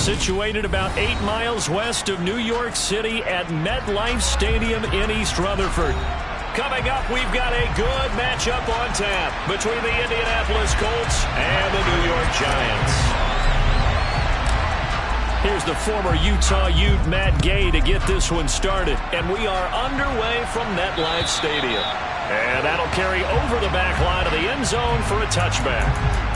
situated about 8 miles west of New York City at MetLife Stadium in East Rutherford. Coming up, we've got a good matchup on tap between the Indianapolis Colts and the New York Giants. Here's the former Utah Ute Matt Gay to get this one started. And we are underway from MetLife Stadium. And that'll carry over the back line of the end zone for a touchback.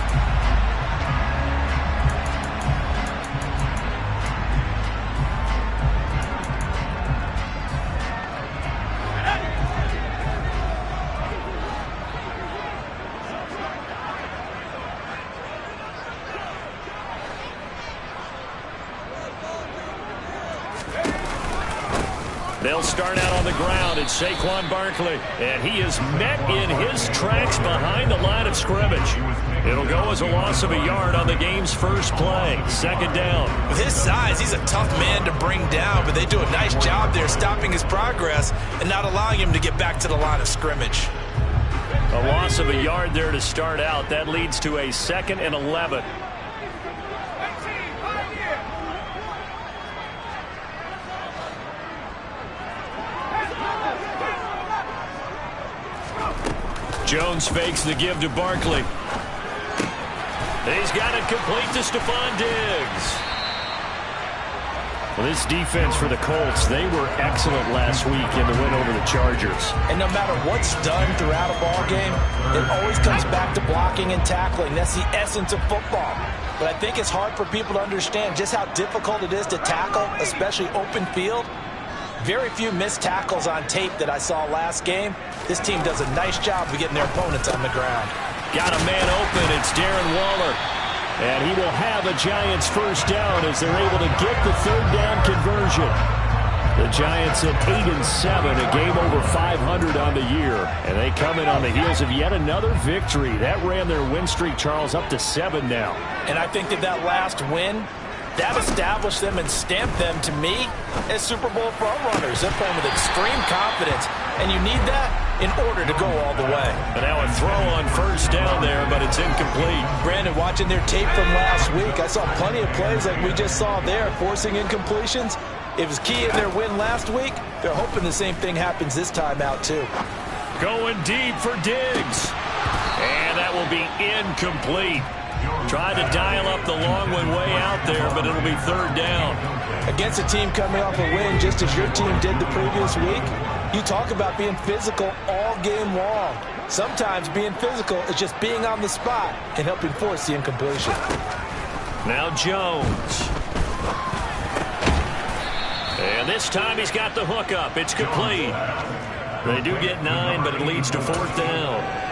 They'll start out on the ground. It's Saquon Barkley, and he is met in his tracks behind the line of scrimmage. It'll go as a loss of a yard on the game's first play. Second down. With his size, he's a tough man to bring down, but they do a nice job there stopping his progress and not allowing him to get back to the line of scrimmage. A loss of a yard there to start out. That leads to a 2nd and 11. Jones fakes the give to Barkley. He's got it complete to Stephon Diggs. Well, this defense for the Colts, they were excellent last week in the win over the Chargers. And no matter what's done throughout a ball game, it always comes back to blocking and tackling. That's the essence of football. But I think it's hard for people to understand just how difficult it is to tackle, especially open field. Very few missed tackles on tape that I saw last game. This team does a nice job of getting their opponents on the ground. Got a man open. It's Darren Waller. And he will have a Giants first down as they're able to get the third down conversion. The Giants at 8-7, a game over 500 on the year. And they come in on the heels of yet another victory. That ran their win streak, Charles, up to 7 now. And I think that last win, that established them and stamped them, to me, as Super Bowl frontrunners. They're playing with extreme confidence, and you need that in order to go all the way. But now a throw on first down there, but it's incomplete. Brandon, watching their tape from last week, I saw plenty of plays like we just saw there, forcing incompletions. It was key in their win last week. They're hoping the same thing happens this time out, too. Going deep for Diggs. And that will be incomplete. Tried to dial up the long one way out there, but it'll be third down. Against a team coming off a win just as your team did the previous week, you talk about being physical all game long. Sometimes being physical is just being on the spot and helping force the incompletion. Now Jones. And this time he's got the hook up. It's complete. They do get 9, but it leads to fourth down.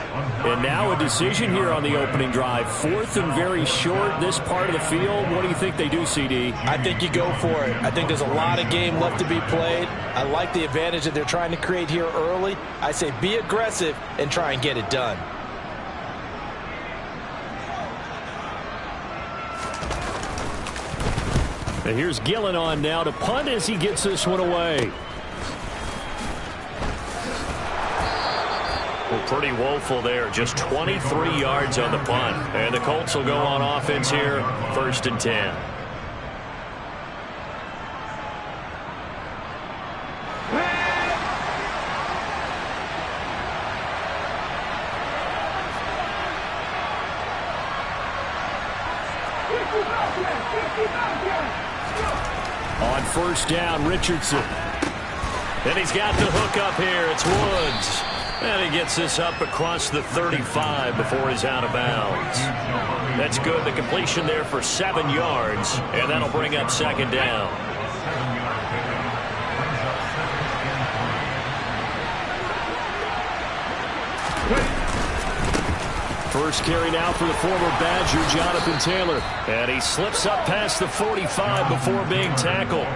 And now a decision here on the opening drive. 4th and very short, this part of the field. What do you think they do, CD? I think you go for it. I think there's a lot of game left to be played. I like the advantage that they're trying to create here early. I say be aggressive and try and get it done. And here's Gillen on now to punt as he gets this one away. Well, pretty woeful there. Just 23 yards on the punt. And the Colts will go on offense here, 1st and 10. On first down, Richardson. Then he's got the hook up here. It's Woods. And he gets this up across the 35 before he's out of bounds. That's good. The completion there for 7 yards. And that'll bring up second down. First carry now for the former Badger, Jonathan Taylor. And he slips up past the 45 before being tackled.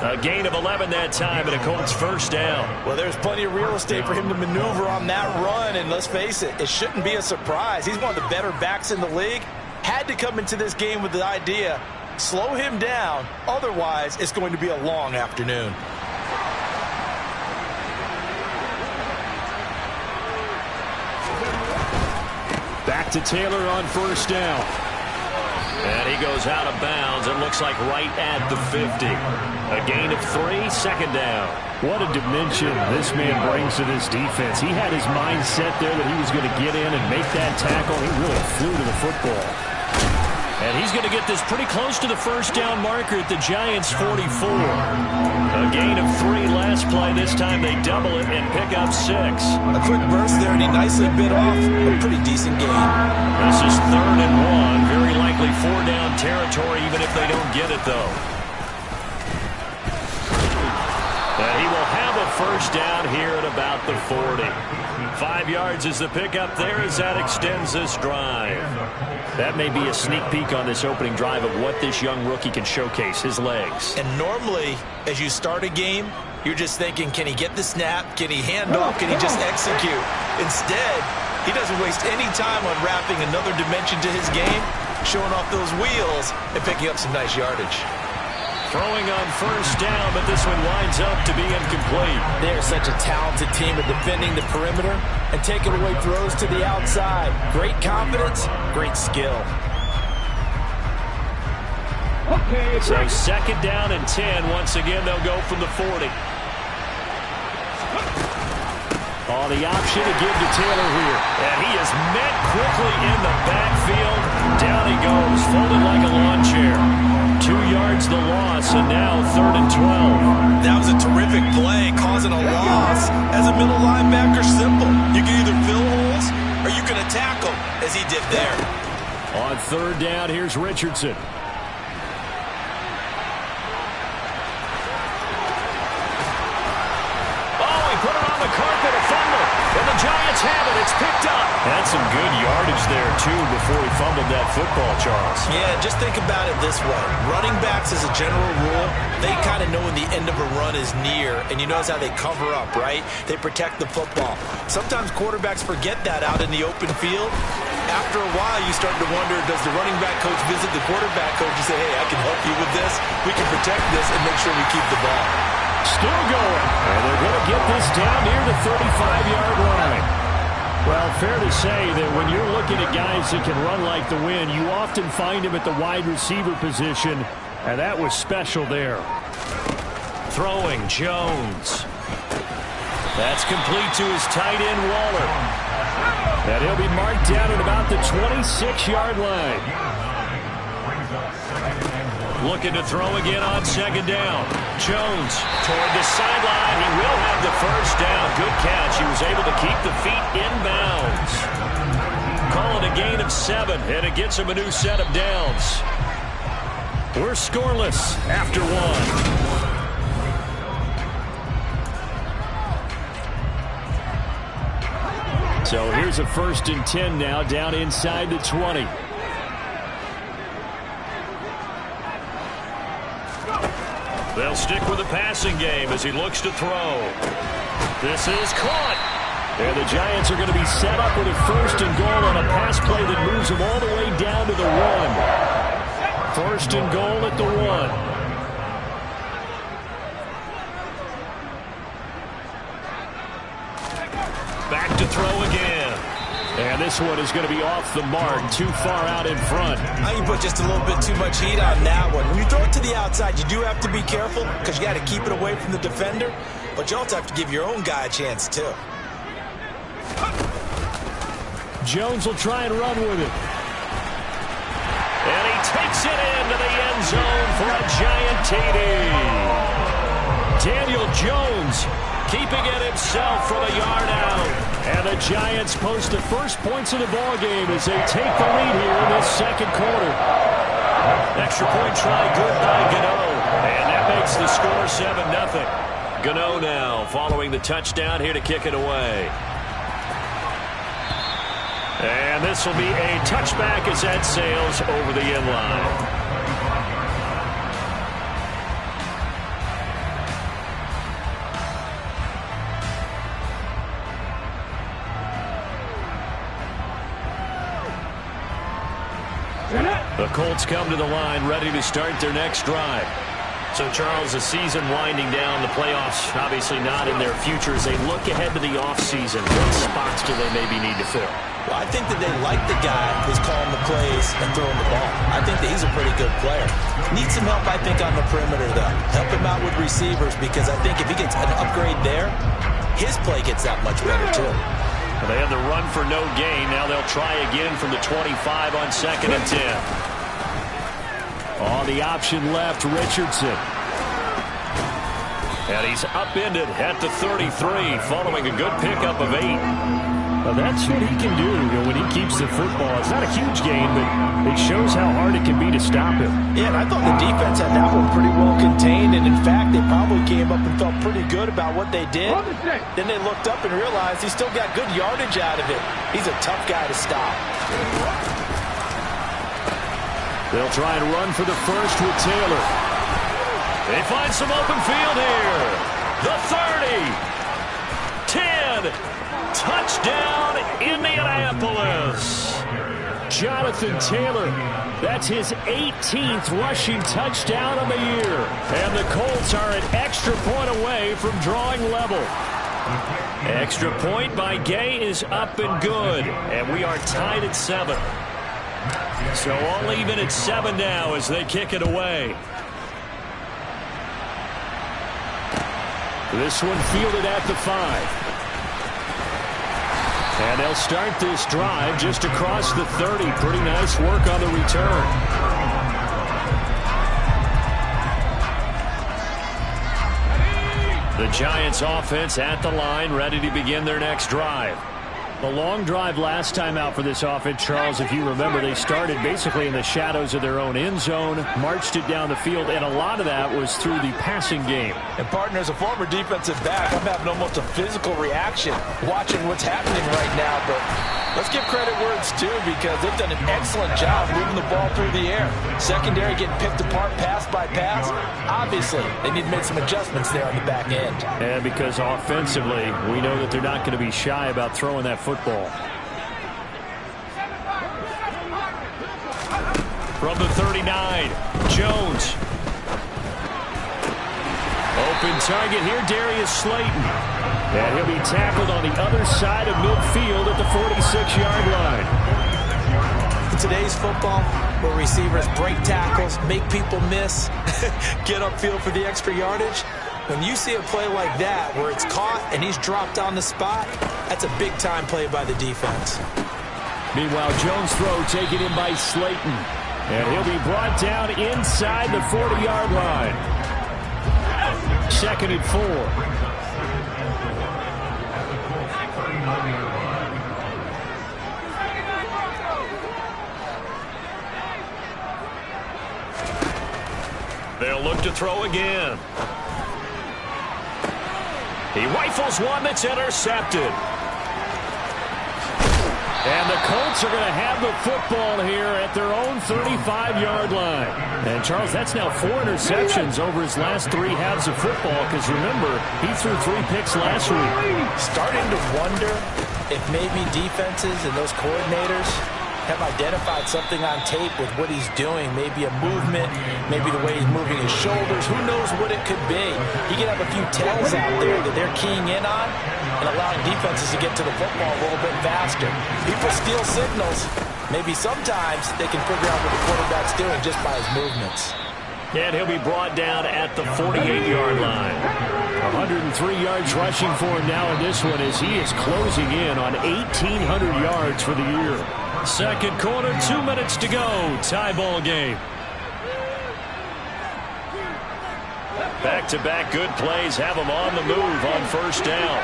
A gain of 11 that time, and a Colts first down. Well, there's plenty of real estate for him to maneuver on that run, and let's face it, it shouldn't be a surprise. He's one of the better backs in the league. Had to come into this game with the idea, slow him down, otherwise it's going to be a long afternoon. Back to Taylor on first down. And he goes out of bounds. It looks like right at the 50. A gain of 3, second down. What a dimension this man brings to this defense. He had his mind set there that he was going to get in and make that tackle. He really flew to the football. And he's going to get this pretty close to the first down marker at the Giants' 44. A gain of 3 last play. This time they double it and pick up 6. A quick burst there, and he nicely bit off a pretty decent gain. This is 3rd and 1. Very likely 4-down territory, even if they don't get it, though. And he will have a first down here at about the 40. 5 yards is the pickup there as that extends this drive. That may be a sneak peek on this opening drive of what this young rookie can showcase, his legs. And normally, as you start a game, you're just thinking, can he get the snap? Can he hand off? Can he just execute? Instead, he doesn't waste any time on wrapping another dimension to his game, showing off those wheels, and picking up some nice yardage. Throwing on first down, but this one winds up to be incomplete. They're such a talented team at defending the perimeter and taking away throws to the outside. Great confidence, great skill. So 2nd down and 10. Once again, they'll go from the 40. Oh, the option to give to Taylor here. And he is met quickly in the backfield. Down he goes, folded like a lawn chair. 2 yards the loss, and now 3rd and 12. That was a terrific play, causing a loss. As a middle linebacker, simple. You can either fill holes or you can attack them, as he did there. On 3rd down, here's Richardson. Oh, he put it on the carpet, a fumble. And the Giants have it. It's picked up. That's some good yardage there, too, before he fumbled that football, Charles. Yeah, just think about it this way. Running backs, as a general rule, they kind of know when the end of a run is near, and you notice how they cover up, right? They protect the football. Sometimes quarterbacks forget that out in the open field. After a while, you start to wonder, does the running back coach visit the quarterback coach and say, hey, I can help you with this. We can protect this and make sure we keep the ball. Still going. And they're going to get this down near the 35-yard line. Well, fair to say that when you're looking at guys that can run like the wind, you often find them at the wide receiver position, and that was special there. Throwing, Jones. That's complete to his tight end, Waller. And he'll be marked down at about the 26-yard line. Looking to throw again on 2nd down. Jones toward the sideline. He will have the first down. Good catch. He was able to keep the feet inbounds. Call it a gain of 7, and it gets him a new set of downs. We're scoreless after 1. So here's a 1st and 10 now, down inside the 20. They'll stick with the passing game as he looks to throw. This is caught. And the Giants are going to be set up with a 1st and goal on a pass play that moves them all the way down to the 1. 1st and goal at the 1. Back to throw again. And this one is going to be off the mark, too far out in front. I think you put just a little bit too much heat on that one. When you throw it to the outside, you do have to be careful because you got to keep it away from the defender, but you also have to give your own guy a chance, too. Jones will try and run with it. And he takes it into the end zone for a giant TD. Daniel Jones keeping it himself from a yard out. And the Giants post the first points of the ballgame as they take the lead here in this 2nd quarter. Extra point try good by Gano. And that makes the score 7-0. Gano now following the touchdown here to kick it away. And this will be a touchback as that sails over the end line. The Colts come to the line ready to start their next drive. So, Charles, the season winding down, the playoffs obviously not in their future. As they look ahead to the offseason, what spots do they maybe need to fill? Well, I think that they like the guy who's calling the plays and throwing the ball. I think that he's a pretty good player. Needs some help, I think, on the perimeter, though. Help him out with receivers, because I think if he gets an upgrade there, his play gets that much better, too. They had the run for no gain. Now they'll try again from the 25 on 2nd and 10. On the option left, Richardson. And he's upended at the 33 following a good pickup of 8. Well, that's what he can do, when he keeps the football. It's not a huge gain, but it shows how hard it can be to stop him. Yeah, and I thought the defense had that one pretty well contained, and in fact, they probably came up and felt pretty good about what they did. Then they looked up and realized he still got good yardage out of it. He's a tough guy to stop. They'll try and run for the first with Taylor. They find some open field here. The 30. 10. Touchdown, Indianapolis. Jonathan Taylor, that's his 18th rushing touchdown of the year. And the Colts are an extra point away from drawing level. Extra point by Gay is up and good. And we are tied at 7. So all even at 7 now as they kick it away. This one fielded at the 5. And they'll start this drive just across the 30. Pretty nice work on the return. The Giants offense at the line, ready to begin their next drive. The long drive last time out for this offense, Charles, if you remember, they started basically in the shadows of their own end zone, marched it down the field, and a lot of that was through the passing game. And, partner, as a former defensive back, I'm having almost a physical reaction watching what's happening right now. But let's give credit where it's due, because they've done an excellent job moving the ball through the air. Secondary getting picked apart pass by pass. Obviously, they need to make some adjustments there on the back end. And because offensively, we know that they're not going to be shy about throwing that football. From the 39, Jones. Open target here, Darius Slayton. And he'll be tackled on the other side of midfield at the 46-yard line. In today's football, where receivers break tackles, make people miss, get upfield for the extra yardage, when you see a play like that where it's caught and he's dropped on the spot, that's a big-time play by the defense. Meanwhile, Jones' throw taken in by Slayton. And he'll be brought down inside the 40-yard line. 2nd and 4. They'll look to throw again. He rifles one that's intercepted. And the Colts are going to have the football here at their own 35-yard line. And, Charles, that's now 4 interceptions over his last 3 halves of football, because, remember, he threw 3 picks last week. Starting to wonder if maybe defenses and those coordinators have identified something on tape with what he's doing. Maybe a movement, maybe the way he's moving his shoulders. Who knows what it could be? He could have a few tells out there that they're keying in on and allowing defenses to get to the football a little bit faster. People steal signals. Maybe sometimes they can figure out what the quarterback's doing just by his movements. And he'll be brought down at the 48-yard line. 103 yards rushing for him now in this one as he is closing in on 1,800 yards for the year. Second quarter, 2 minutes to go. Tie ball game. Back-to-back good plays have him on the move on first down.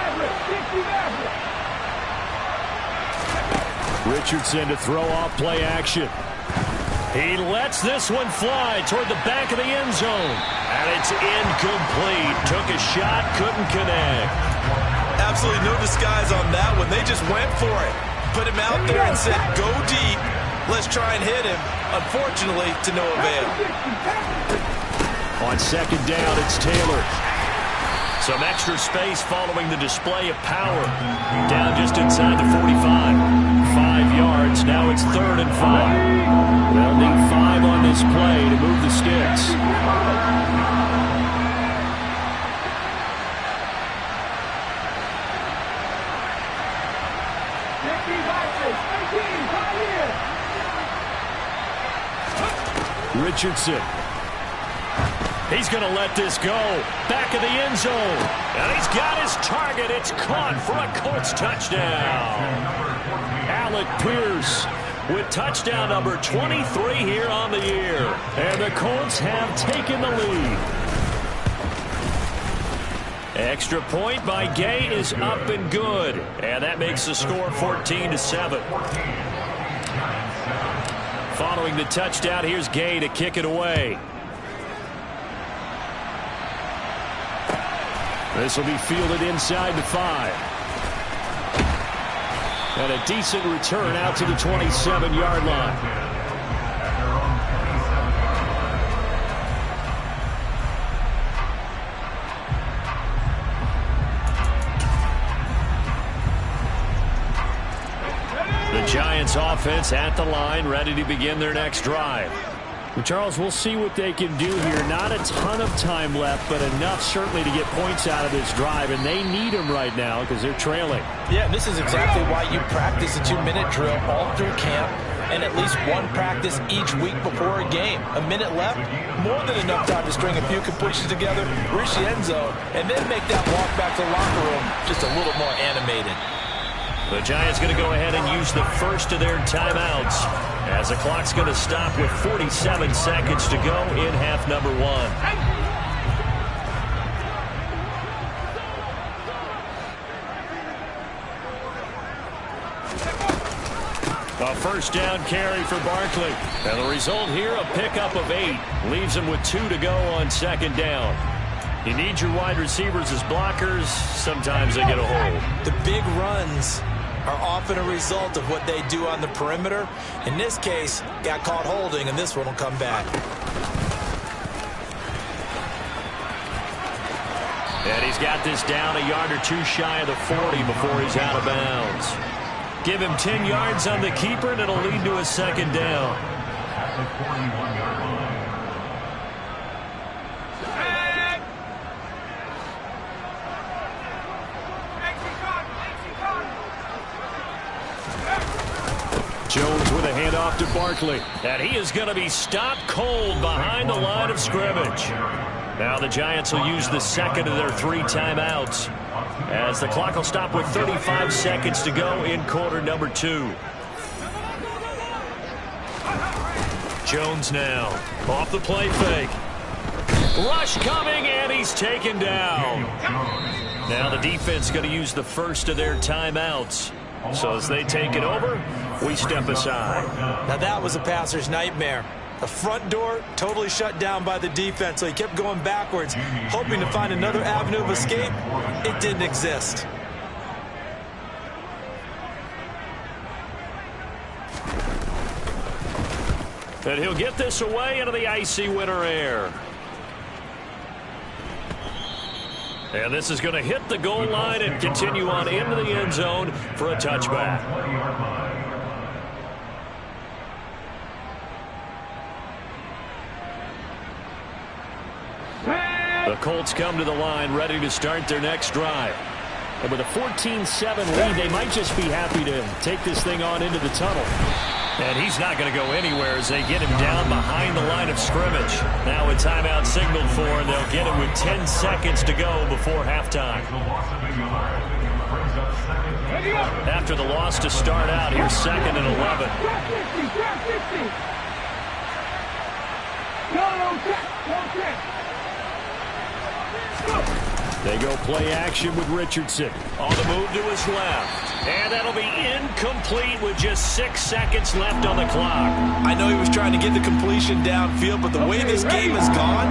Richardson to throw off play action. He lets this one fly toward the back of the end zone. And it's incomplete. Took a shot, couldn't connect. Absolutely no disguise on that one. They just went for it. Put him out there and said, go deep. Let's try and hit him. Unfortunately, to no avail. On second down, it's Taylor. Some extra space following the display of power. Down just inside the 45. 5 yards. Now it's 3rd and 5. They'll need 5 on this play to move the sticks. Richardson. He's going to let this go. Back of the end zone. And he's got his target. It's caught for a Colts touchdown. Alec Pierce with touchdown number 23 here on the year. And the Colts have taken the lead. Extra point by Gay is up and good. And that makes the score 14-7. Following the touchdown, here's Gay to kick it away. This will be fielded inside the 5. And a decent return out to the 27-yard line. The Giants offense at the line, ready to begin their next drive. Well, Charles, we'll see what they can do here. Not a ton of time left, but enough certainly to get points out of this drive, and they need them right now because they're trailing. Yeah, this is exactly why you practice a 2-minute drill all through camp and at least one practice each week before a game. A minute left, more than enough time to string a few completions together, reach the end zone, and then make that walk back to the locker room just a little more animated. The Giants going to go ahead and use the first of their timeouts as the clock's going to stop with 47 seconds to go in half number 1. A first down carry for Barkley. And the result here, a pickup of 8. Leaves him with 2 to go on second down. You need your wide receivers as blockers. Sometimes they get a hold. The big runs are often a result of what they do on the perimeter. In this case, got caught holding, and this one will come back. And he's got this down a yard or 2 shy of the 40 before he's out of bounds. Give him 10 yards on the keeper, and it'll lead to a second down. Jones with a handoff to Barkley. And he is going to be stopped cold behind the line of scrimmage. Now the Giants will use the second of their 3 timeouts as the clock will stop with 35 seconds to go in quarter number 2. Jones now off the play fake. Rush coming, and he's taken down. Now the defense going to use the first of their timeouts. So as they take it over, we step aside. Now that was a passer's nightmare. The front door totally shut down by the defense, so he kept going backwards, hoping to find another avenue of escape. It didn't exist. And he'll get this away into the icy winter air. And this is going to hit the goal line and continue on into the end zone for a touchback. The Colts come to the line ready to start their next drive. And with a 14-7 lead, they might just be happy to take this thing on into the tunnel. And he's not going to go anywhere as they get him down behind the line of scrimmage. Now a timeout signaled for, and they'll get him with 10 seconds to go before halftime. After the loss to start out, here's 2nd and 11. They go play action with Richardson. On the move to his left. And that'll be incomplete with just 6 seconds left on the clock. I know he was trying to get the completion downfield, but the way this game has gone,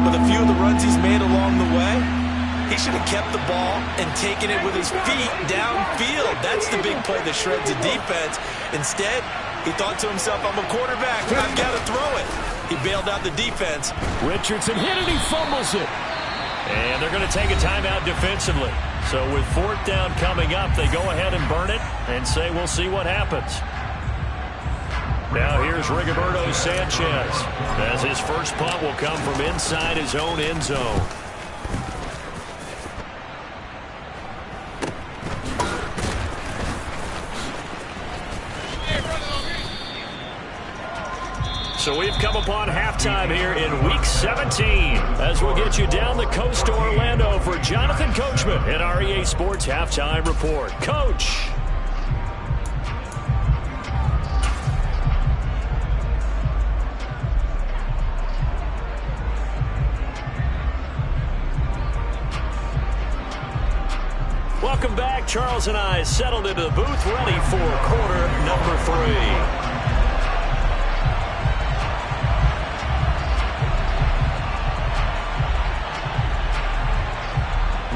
with a few of the runs he's made along the way, he should have kept the ball and taken it with his feet downfield. That's the big play that shreds the defense. Instead, he thought to himself, I'm a quarterback, I've got to throw it. He bailed out the defense. Richardson hit it, he fumbles it. And they're going to take a timeout defensively. So with 4th down coming up, they go ahead and burn it and say we'll see what happens. Now here's Rigoberto Sanchez as his first punt will come from inside his own end zone. So we've come upon halftime here in Week 17 as we'll get you down the coast to Orlando for Jonathan Coachman at our EA Sports Halftime Report. Coach. Welcome back. Charles and I settled into the booth, ready for quarter number 3.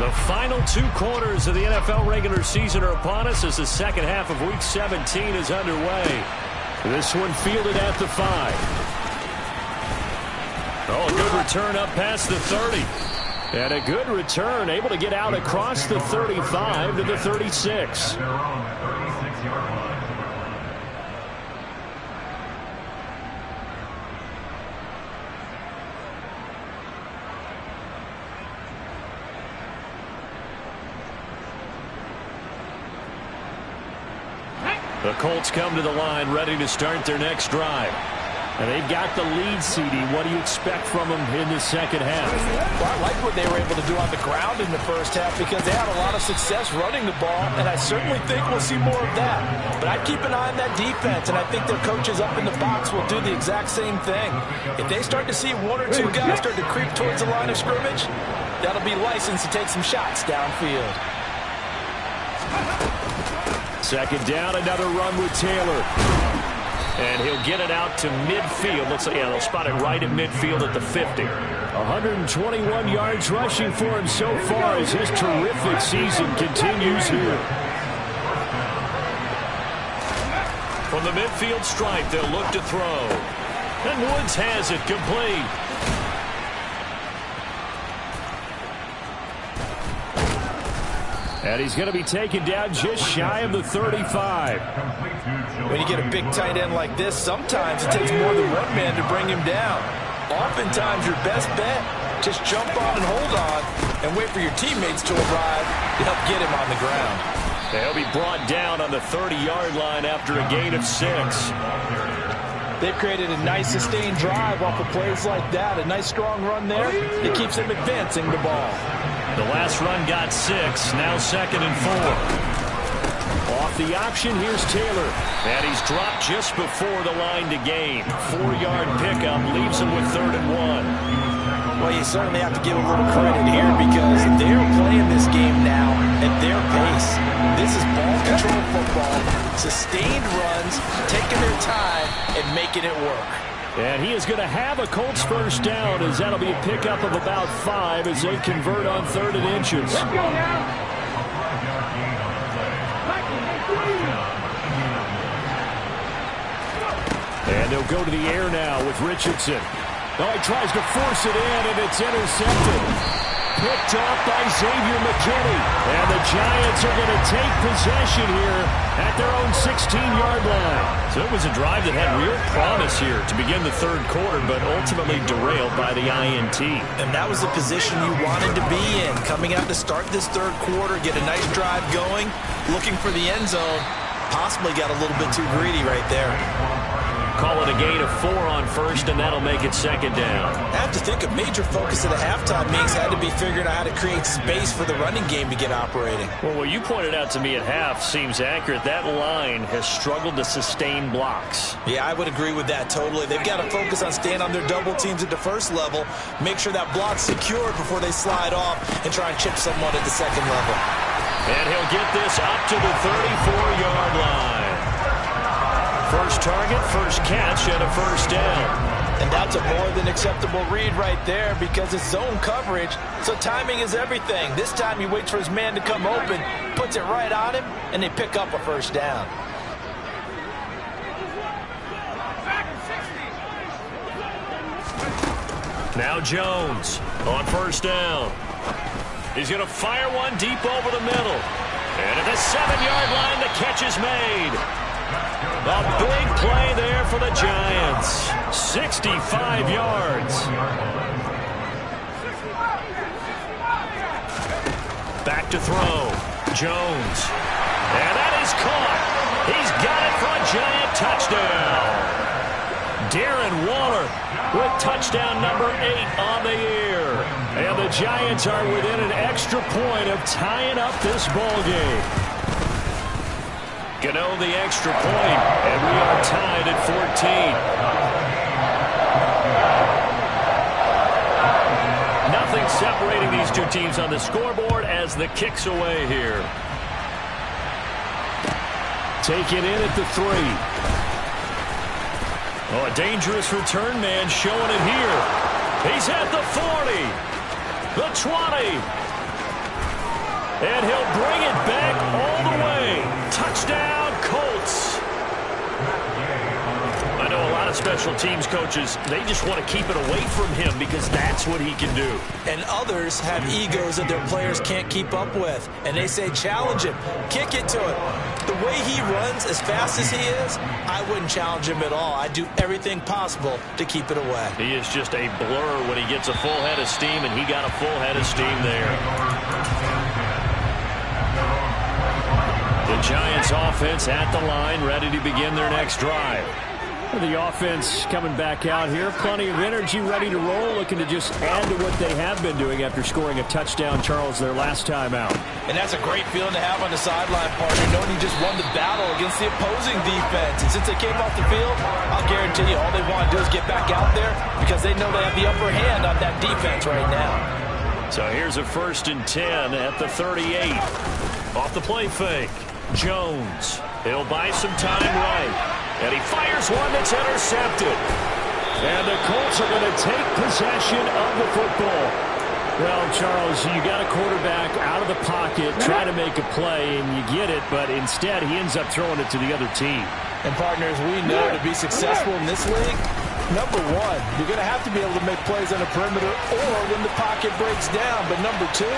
The final 2 quarters of the NFL regular season are upon us as the second half of Week 17 is underway. This one fielded at the 5. Oh, a good return up past the 30. And a good return, able to get out across the 35 to the 36. The Colts come to the line ready to start their next drive. And they've got the lead, CD. What do you expect from them in the second half? Well, I like what they were able to do on the ground in the first half because they had a lot of success running the ball, and I certainly think we'll see more of that. But I'd keep an eye on that defense, and I think their coaches up in the box will do the exact same thing. If they start to see 1 or 2 guys start to creep towards the line of scrimmage, that'll be licensed to take some shots downfield. Second down, another run with Taylor. And he'll get it out to midfield. Looks like, yeah, they'll spot it right at midfield at the 50. 121 yards rushing for him so far as his terrific season continues here. From the midfield stripe, they'll look to throw. And Woods has it complete. And he's going to be taken down just shy of the 35. When you get a big tight end like this, sometimes it takes more than one man to bring him down. Oftentimes, your best bet, just jump on and hold on and wait for your teammates to arrive to help get him on the ground. He'll be brought down on the 30-yard line after a gain of 6. They've created a nice sustained drive off of plays like that. A nice strong run there. It keeps them advancing the ball. The last run got 6. Now 2nd and 4. Off the option, here's Taylor. And he's dropped just before the line to gain. 4-yard pickup leaves him with 3rd and 1. Well, you certainly have to give a little credit here because they're playing this game now at their pace. This is ball control football, sustained runs, taking their time and making it work. And he is going to have a Colts first down as that'll be a pickup of about 5 as they convert on 3rd and inches. And they'll go to the air now with Richardson. Oh, he tries to force it in, and it's intercepted. Picked off by Xavier McKinney. And the Giants are going to take possession here at their own 16-yard line. So it was a drive that had real promise here to begin the 3rd quarter, but ultimately derailed by the INT. And that was the position you wanted to be in. Coming out to start this 3rd quarter, get a nice drive going, looking for the end zone. Possibly got a little bit too greedy right there. Call it a gain of 4 on 1st, and that'll make it 2nd down. I have to think a major focus of the halftime meetings had to be figuring out how to create space for the running game to get operating. Well, what you pointed out to me at half seems accurate. That line has struggled to sustain blocks. Yeah, I would agree with that totally. They've got to focus on staying on their double teams at the first level, make sure that block's secured before they slide off and try and chip someone at the 2nd level. And he'll get this up to the 34-yard line. First target, first catch, and a first down. And that's a more than acceptable read right there because it's zone coverage, so timing is everything. This time he waits for his man to come open, puts it right on him, and they pick up a first down. Now Jones on first down. He's going to fire one deep over the middle. And at the 7-yard line, the catch is made. A big play there for the Giants. 65 yards. Back to throw. Jones. And that is caught. He's got it for a Giant touchdown. Darren Waller with touchdown number 8 on the year. And the Giants are within an extra point of tying up this ball game. Gano the extra point, and we are tied at 14. Nothing separating these two teams on the scoreboard as the kick's away here. Taken in at the 3. Oh, a dangerous return man showing it here. He's at the 40, the 20, and he'll bring it back all the way. Touchdown, Colts. I know a lot of special teams coaches, they just want to keep it away from him because that's what he can do. And others have egos that their players can't keep up with. And they say, challenge him, kick it to him. The way he runs as fast as he is, I wouldn't challenge him at all. I'd do everything possible to keep it away. He is just a blur when he gets a full head of steam, and he got a full head of steam there. The Giants offense at the line, ready to begin their next drive. The offense coming back out here. Plenty of energy, ready to roll, looking to just add to what they have been doing after scoring a touchdown, Charles, their last time out. And that's a great feeling to have on the sideline, partner, knowing you just won the battle against the opposing defense. And since they came off the field, I'll guarantee you all they want to do is get back out there because they know they have the upper hand on that defense right now. So here's a 1st and 10 at the 38. Off the play fake. Jones. He'll buy some time right. And he fires one that's intercepted. And the Colts are going to take possession of the football. Well, Charles, you got a quarterback out of the pocket, try to make a play, and you get it, but instead he ends up throwing it to the other team. And partners, we know to be successful in this league, number one, you're going to have to be able to make plays on the perimeter or when the pocket breaks down. But number two,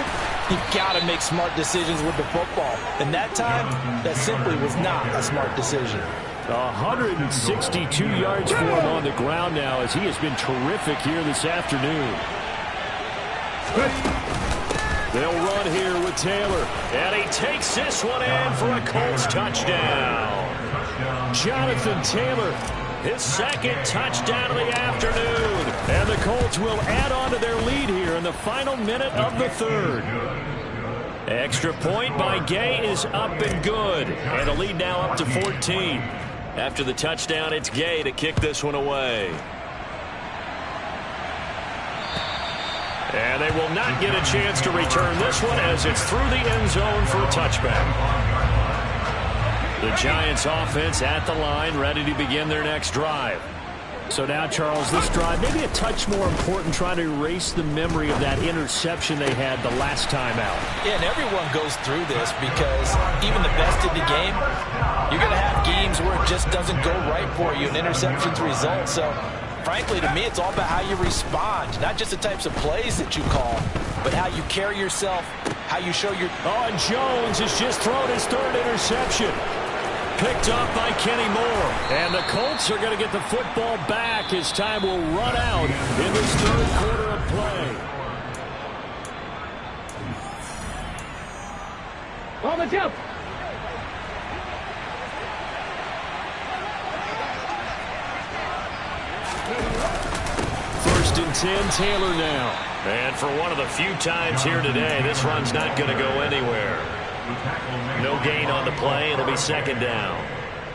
you've got to make smart decisions with the football. And that time, that simply was not a smart decision. 162 yards for him on the ground now as he has been terrific here this afternoon. They'll run here with Taylor. And he takes this one in for a Colts touchdown. Jonathan Taylor, his 2nd touchdown of the afternoon. And the Colts will add on to their lead here in the final minute of the 3rd. Extra point by Gay is up and good. And the lead now up to 14. After the touchdown, it's Gay to kick this one away. And they will not get a chance to return this one as it's through the end zone for a touchback. The Giants offense at the line, ready to begin their next drive. So now, Charles, this drive maybe a touch more important, trying to erase the memory of that interception they had the last time out. Yeah, and everyone goes through this because even the best in the game, you're going to have games where it just doesn't go right for you and interceptions result. So, frankly, to me, it's all about how you respond, not just the types of plays that you call, but how you carry yourself, how you show your... Oh, and Jones has just thrown his 3rd interception. Picked up by Kenny Moore. And the Colts are going to get the football back as time will run out in this 3rd quarter of play. On the jump. First and 10, Taylor now. And for one of the few times here today, this run's not going to go anywhere. No gain on the play. It'll be 2nd down.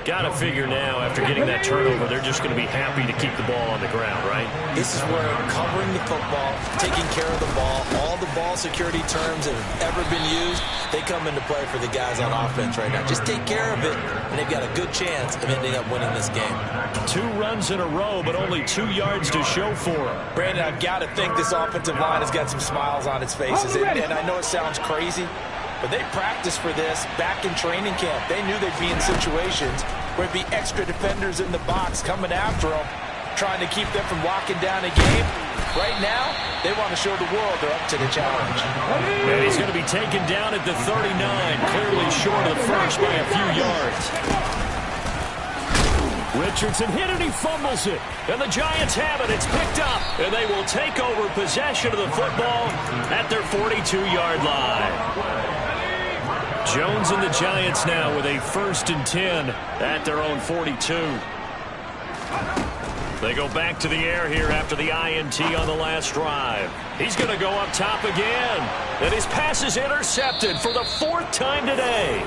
Got to figure now, after getting that turnover, they're just going to be happy to keep the ball on the ground, right? This is where covering the football, taking care of the ball, all the ball security terms that have ever been used, they come into play for the guys on offense right now. Just take care of it, and they've got a good chance of ending up winning this game. 2 runs in a row, but only 2 yards to show for them. Brandon, I've got to think this offensive line has got some smiles on its faces. And I know it sounds crazy, but they practiced for this back in training camp. They knew they'd be in situations where it'd be extra defenders in the box coming after them, trying to keep them from locking down a game. Right now, they want to show the world they're up to the challenge. And he's going to be taken down at the 39, clearly short of the first by a few yards. Richardson hit it, he fumbles it. And the Giants have it. It's picked up. And they will take over possession of the football at their 42-yard line. Jones and the Giants now with a 1st and 10 at their own 42. They go back to the air here after the INT on the last drive. He's going to go up top again. And his pass is intercepted for the 4th time today.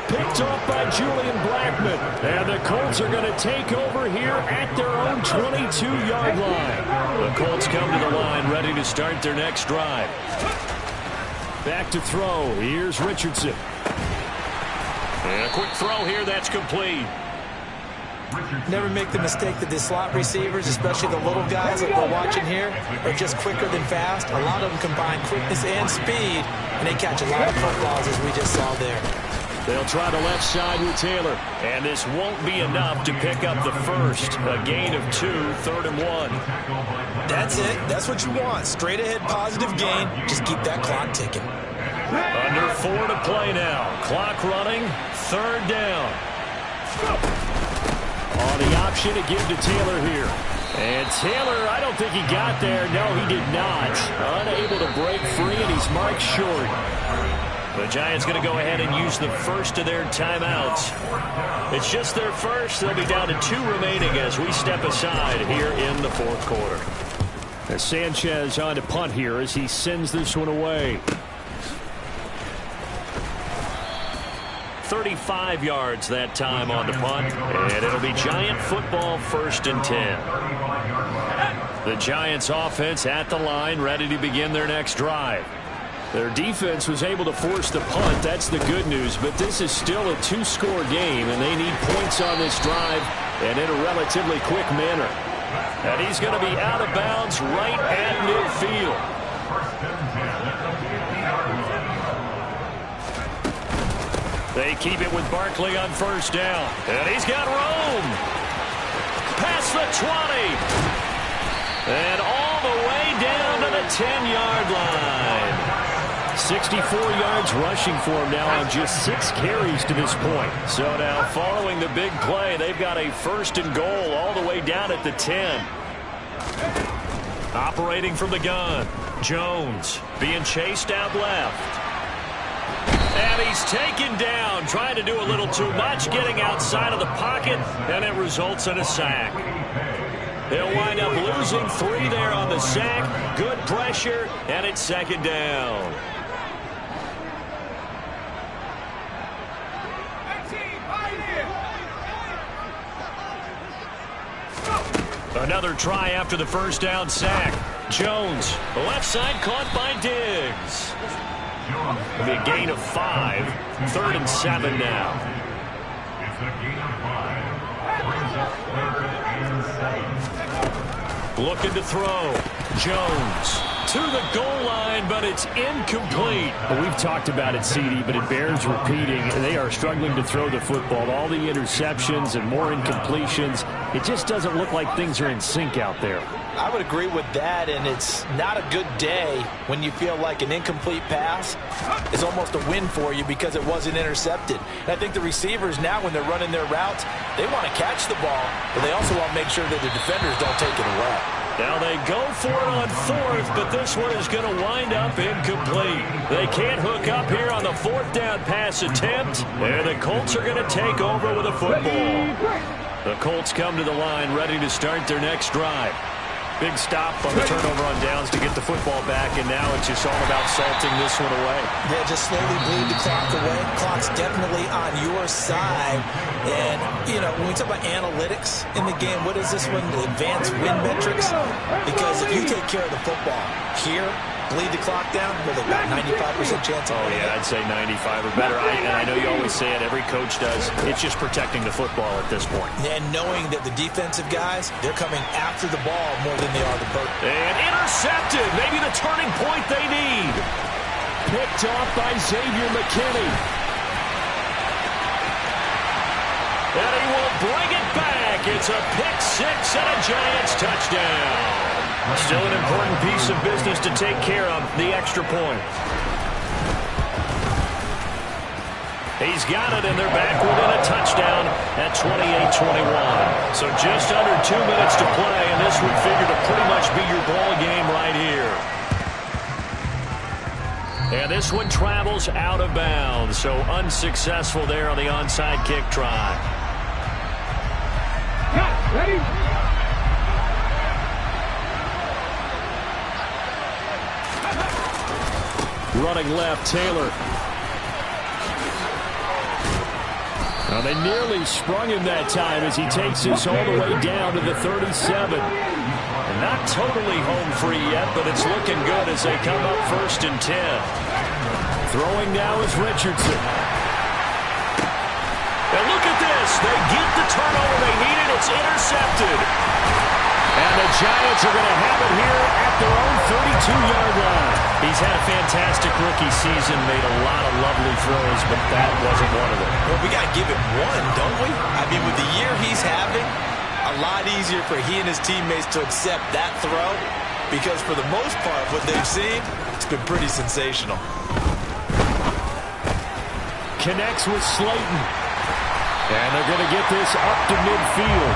Picked off by Julian Blackmon. And the Colts are going to take over here at their own 22-yard line. The Colts come to the line ready to start their next drive. Back to throw. Here's Richardson. And a quick throw here that's complete. Never make the mistake that the slot receivers, especially the little guys that we're watching here, are just quicker than fast. A lot of them combine quickness and speed, and they catch a lot of footballs, as we just saw there. They'll try the left side with Taylor, and this won't be enough to pick up the first. A gain of 2, 3rd and 1. That's it. That's what you want. Straight ahead, positive gain. Just keep that clock ticking. Under 4 to play now. Clock running. 3rd down. On the option to give to Taylor here. And Taylor, I don't think he got there. No, he did not. Unable to break free, and he's marked short. The Giants going to go ahead and use the first of their timeouts. It's just their first. They'll be down to 2 remaining as we step aside here in the 4th quarter. As Sanchez on to punt here as he sends this one away. 35 yards that time on the punt, and it'll be Giant football, 1st and 10. The Giants offense at the line, ready to begin their next drive. Their defense was able to force the punt. That's the good news, but this is still a 2-score game, and they need points on this drive and in a relatively quick manner. And he's going to be out of bounds right at midfield. They keep it with Barkley on 1st down. And he's got room. Past the 20. And all the way down to the 10-yard line. 64 yards rushing for him now on just 6 carries to this point. So now following the big play, they've got a 1st and goal all the way down at the 10. Operating from the gun. Jones being chased out left. And he's taken down, trying to do a little too much, getting outside of the pocket, and it results in a sack. They'll wind up losing 3 there on the sack. Good pressure, and it's 2nd down. Another try after the 1st down sack. Jones, the left side caught by Diggs. It'll be a gain of 5. 3rd and 7 now. Looking to throw. Jones to the goal line, but it's incomplete. Well, we've talked about it, CD, but it bears repeating. They are struggling to throw the football. All the interceptions and more incompletions. It just doesn't look like things are in sync out there. I would agree with that, and it's not a good day when you feel like an incomplete pass is almost a win for you because it wasn't intercepted. And I think the receivers now, when they're running their routes, they want to catch the ball, but they also want to make sure that the defenders don't take it away. Now they go for it on 4th, but this one is going to wind up incomplete. They can't hook up here on the 4th down pass attempt, and the Colts are going to take over with a football. The Colts come to the line ready to start their next drive. Big stop on the turnover on downs to get the football back, and now it's just all about salting this one away. Yeah, just slowly bleed the clock away. Clock's definitely on your side. And, you know, when we talk about analytics in the game, what is this one? The advanced win metrics? Because if you take care of the football here, bleed the clock down, with about 95% chance of winning. Yeah, I'd say 95 or better. And I know you always say it, every coach does. It's just protecting the football at this point. And knowing that the defensive guys, they're coming after the ball more than they are the person. And intercepted. Maybe the turning point they need. Picked off by Xavier McKinney. And he will bring it back. It's a pick 6 and a Giants touchdown. Still an important piece of business to take care of, the extra point. He's got it, and they're back within a touchdown at 28-21. So just under 2 minutes to play, and this would figure to pretty much be your ball game right here. And this one travels out of bounds, so unsuccessful there on the onside kick try. Ready? Running left, Taylor. Well, they nearly sprung him that time as he takes this all the way down to the 37. And not totally home free yet, but it's looking good as they come up 1st and 10. Throwing now is Richardson. And look at this. They get the turnover they needed. It's intercepted. And the Giants are going to have it here at their own 32-yard line. He's had a fantastic rookie season, made a lot of lovely throws, but that wasn't one of them. Well, we got to give it one, don't we? I mean, with the year he's having, a lot easier for he and his teammates to accept that throw because for the most part, what they've seen, it's been pretty sensational. Connects with Slayton. And they're going to get this up to midfield.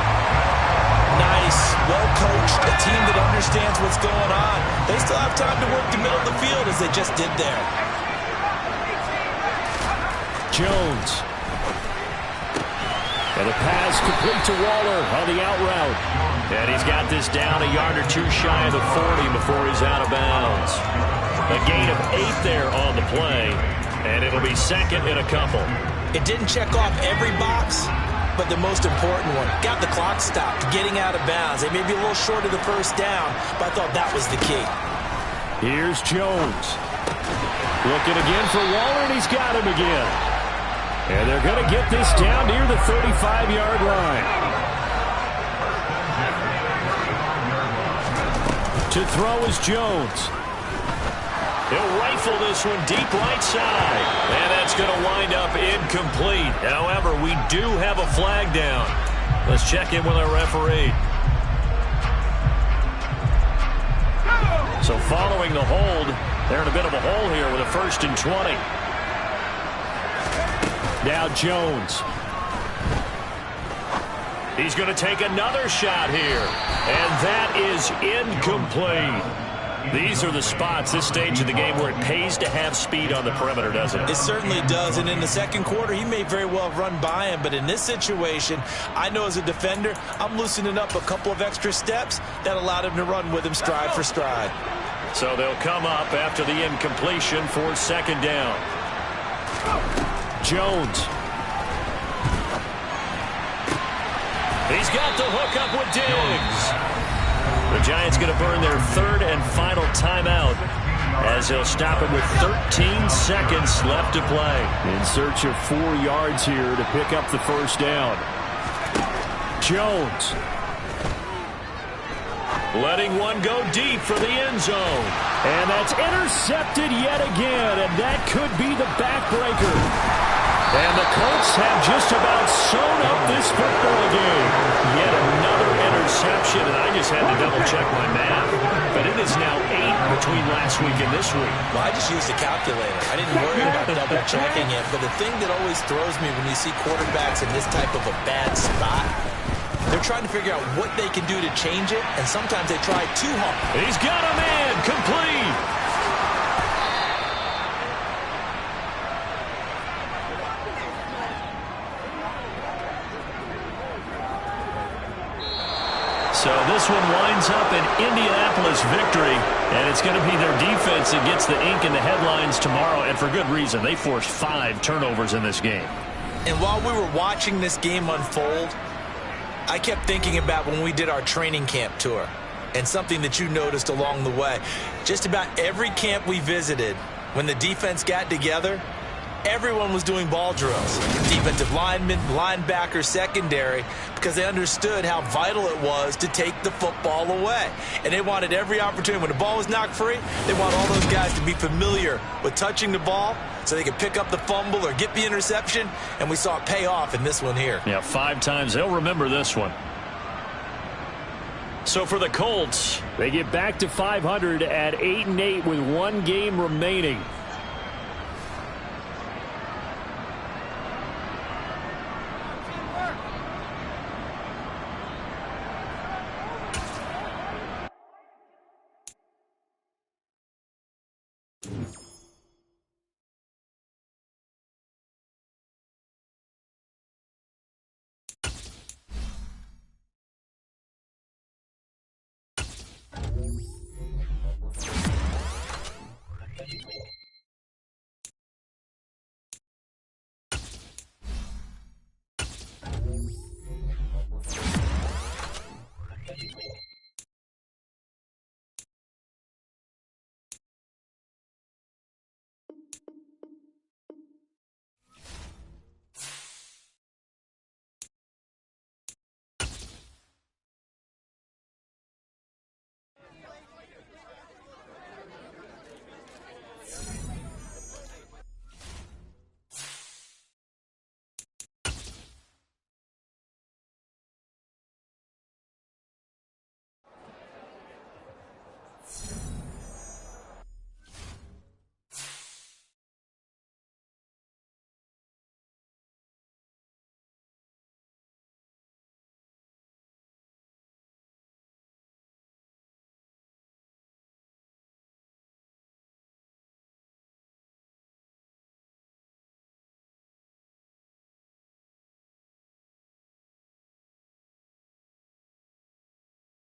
Nice, well coached, a team that understands what's going on. They still have time to work the middle of the field as they just did there. Jones. And a pass complete to Waller on the out route. And he's got this down a yard or two shy of the 40 before he's out of bounds. A gain of 8 there on the play. And it'll be 2nd and a couple. It didn't check off every box, but the most important one. Got the clock stopped, getting out of bounds. They may be a little short of the first down, but I thought that was the key. Here's Jones. Looking again for Waller, and he's got him again. And they're going to get this down near the 35-yard line. To throw is Jones. He'll rifle this one deep right side. And that's going to wind up incomplete. However, we do have a flag down. Let's check in with our referee. So following the hold, they're in a bit of a hole here with a 1st and 20. Now Jones. He's going to take another shot here. And that is incomplete. These are the spots, this stage of the game, where it pays to have speed on the perimeter, doesn't it? It certainly does, and in the second quarter, he may very well run by him, but in this situation, I know as a defender, I'm loosening up a couple of extra steps that allowed him to run with him stride for stride. So they'll come up after the incompletion for 2nd down. Jones. He's got the hook up with Diggs. The Giants going to burn their 3rd and final timeout as they'll stop it with 13 seconds left to play. In search of 4 yards here to pick up the 1st down. Jones. Letting one go deep for the end zone. And that's intercepted yet again, and that could be the backbreaker. And the Colts have just about sewn up this football game. Yet another interception, and I just had to double-check my math. But it is now 8 between last week and this week. Well, I just used a calculator. I didn't worry about double-checking it. But the thing that always throws me when you see quarterbacks in this type of a bad spot, they're trying to figure out what they can do to change it, and sometimes they try too hard. He's got a man, complete. So this one winds up an Indianapolis victory, and it's going to be their defense that gets the ink in the headlines tomorrow, and for good reason. They forced 5 turnovers in this game. And while we were watching this game unfold, I kept thinking about when we did our training camp tour and something that you noticed along the way. Just about every camp we visited, when the defense got together, everyone was doing ball drills. Defensive linemen, linebackers, secondary, because they understood how vital it was to take the football away. And they wanted every opportunity. When the ball was knocked free, they want all those guys to be familiar with touching the ball so they could pick up the fumble or get the interception. And we saw it pay off in this one here. Yeah, 5 times. They'll remember this one. So for the Colts, they get back to 500 at 8-8 with 1 game remaining.